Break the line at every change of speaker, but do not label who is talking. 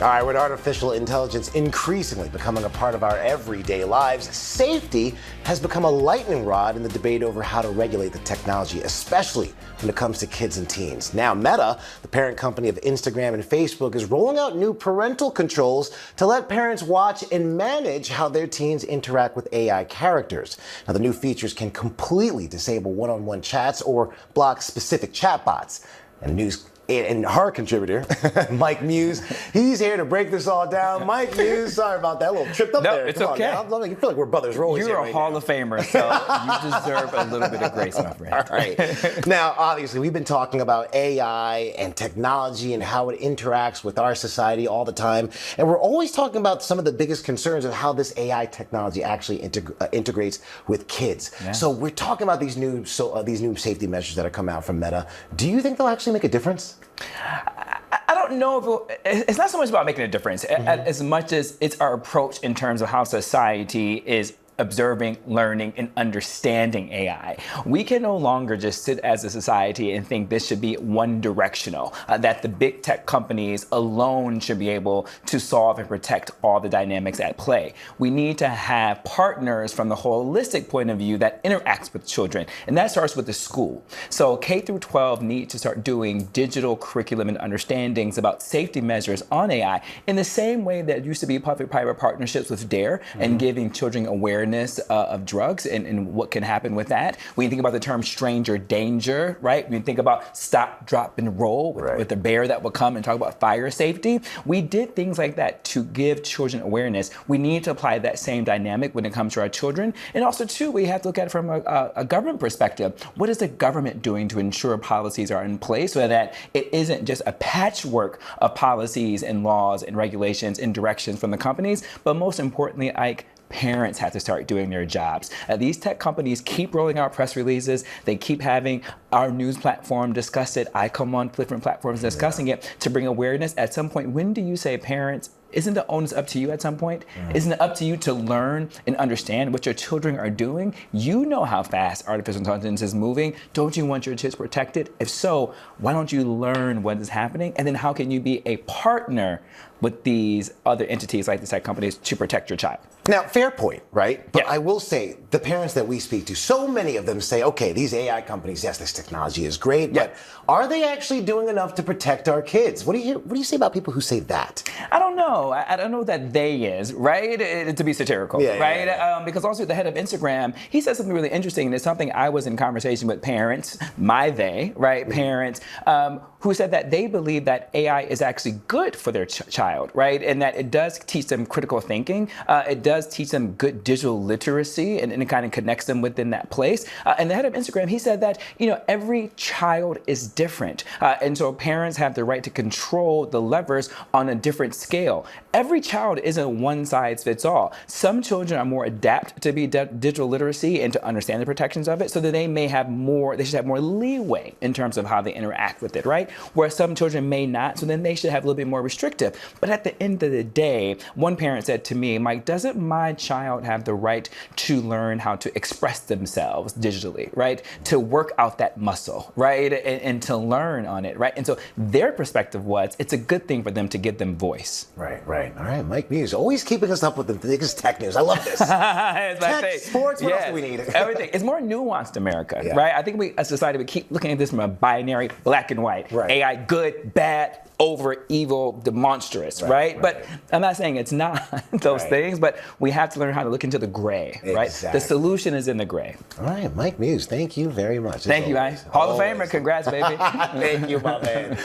All right, with artificial intelligence increasingly becoming a part of our everyday lives, safety has become a lightning rod in the debate over how to regulate the technology, especially when it comes to kids and teens. Now, Meta, the parent company of Instagram and Facebook, is rolling out new parental controls to let parents watch and manage how their teens interact with AI characters. Now, the new features can completely disable one-on-one chats or block specific chatbots. And our contributor, Mike Muse, he's here to break this all down. Mike Muse, sorry about that, a little tripped up there.
It's okay.
I feel like we're brothers rolling.
You're a Hall of Famer, so you deserve a little bit of grace, my friend.
All right. Now, obviously, we've been talking about AI and technology and how it interacts with our society all the time. And we're always talking about some of the biggest concerns of how this AI technology actually integrates with kids. Yeah. So we're talking about these new safety measures that are coming out from Meta. Do you think they'll actually make a difference?
I don't know if it's not so much about making a difference as much as it's our approach in terms of how society is observing, learning, and understanding AI. We can no longer just sit as a society and think this should be one directional, that the big tech companies alone should be able to solve and protect all the dynamics at play. We need to have partners from the holistic point of view that interacts with children, and that starts with the school. So K through 12 need to start doing digital curriculum and understandings about safety measures on AI in the same way that used to be public-private partnerships with DARE and giving children awareness of drugs and what can happen with that. When you think about the term stranger danger, right? When you think about stop, drop, and roll with the bear that will come and talk about fire safety, we did things like that to give children awareness. We need to apply that same dynamic when it comes to our children. And also, too, we have to look at it from a government perspective. What is the government doing to ensure policies are in place so that it isn't just a patchwork of policies and laws and regulations and directions from the companies, but most importantly, parents have to start doing their jobs. These tech companies keep rolling out press releases. They keep having our news platform discuss it. I come on different platforms discussing it to bring awareness. At some point, when do you say, parents, isn't the onus up to you at some point? Isn't it up to you to learn and understand what your children are doing? You know how fast artificial intelligence is moving. Don't you want your kids protected? If so, why don't you learn what is happening? And then how can you be a partner with these other entities like the tech companies to protect your child?
Now, fair point, right? But I will say, the parents that we speak to, so many of them say, okay, these AI companies, yes, this technology is great, but are they actually doing enough to protect our kids? What do you say about people who say that?
I don't know. I don't know what that they is, right? To be satirical, right? Because also the head of Instagram, he said something really interesting, and it's something I was in conversation with parents, parents, who said that they believe that AI is actually good for their child, right? And that it does teach them critical thinking. It does teach them good digital literacy, and it kind of connects them within that place. And the head of Instagram, he said that, every child is different. And so parents have the right to control the levers on a different scale. Every child isn't one size fits all. Some children are more adept to be digital literacy and to understand the protections of it, so that they should have more leeway in terms of how they interact with it, right? Where some children may not, so then they should have a little bit more restrictive. But at the end of the day, one parent said to me, Mike, doesn't my child have the right to learn how to express themselves digitally, right? To work out that muscle, right? And to learn on it, right? And so their perspective was, it's a good thing for them to give them voice.
Right. All right, Mike Muse, always keeping us up with the biggest tech news. I love this. Tech, sports, what else do we need?
Everything. It's more nuanced, America, right? I think we, as a society, we keep looking at this from a binary, black and white.
Right.
AI, good, bad, over, evil, monstrous, right? But I'm not saying it's not those things, but we have to learn how to look into the gray, right? The solution is in the gray.
All right, Mike Muse, thank you very much.
Thank you, Hall of Famer. Congrats, baby.
Thank you, my man.